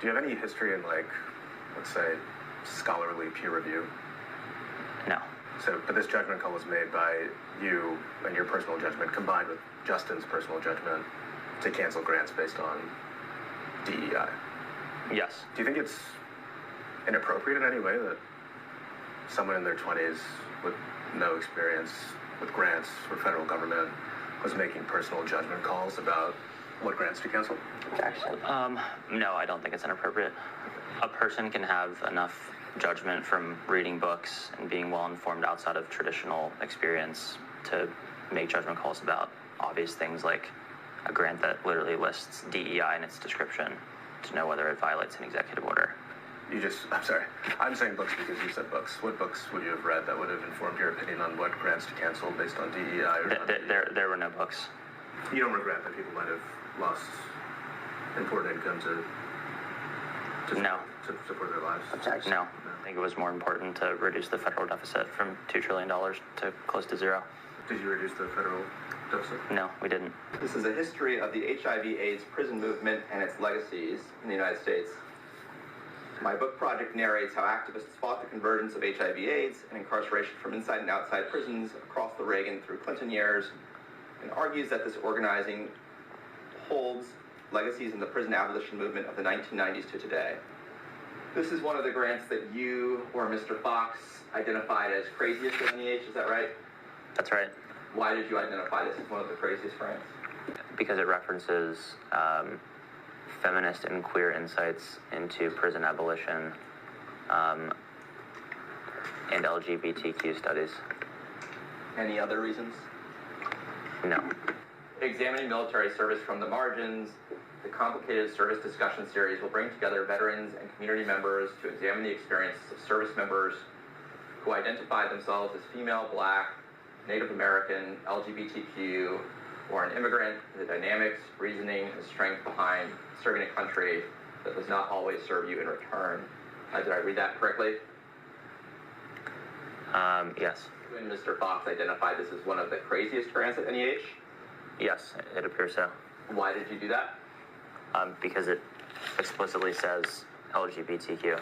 Do you have any history in, like, let's say, scholarly peer review? No. So, but this judgment call was made by you and your personal judgment combined with Justin's personal judgment to cancel grants based on DEI. Yes. Do you think it's inappropriate in any way that someone in their 20s with no experience with grants or federal government was making personal judgment calls about what grants to cancel? No, I don't think it's inappropriate. A person can have enough judgment from reading books and being well informed outside of traditional experience to make judgment calls about obvious things like a grant that literally lists DEI in its description to know whether it violates an executive order. I'm sorry, I'm saying books because you said books. What books would you have read that would have informed your opinion on what grants to cancel based on DEI or not? There were no books. You don't regret that people might have lost important income to support their lives? No. I think it was more important to reduce the federal deficit from $2 trillion to close to zero. Did you reduce the federal deficit? No, we didn't. This is a history of the HIV/AIDS prison movement and its legacies in the United States. My book project narrates how activists fought the convergence of HIV/AIDS and incarceration from inside and outside prisons across the Reagan through Clinton years, and argues that this organizing holds legacies in the prison abolition movement of the 1990s to today. This is one of the grants that you or Mr. Fox identified as craziest at NEH, is that right? That's right. Why did you identify this as one of the craziest grants? Because it references feminist and queer insights into prison abolition and LGBTQ studies. Any other reasons? No. Examining military service from the margins, the complicated service discussion series will bring together veterans and community members to examine the experiences of service members who identify themselves as female, Black, Native American, LGBTQ, or an immigrant, the dynamics, reasoning, and strength behind serving a country that does not always serve you in return. Did I read that correctly? Yes. You and Mr. Fox identified this as one of the craziest grants at NEH? Yes, it appears so. Why did you do that? Because it explicitly says LGBTQ.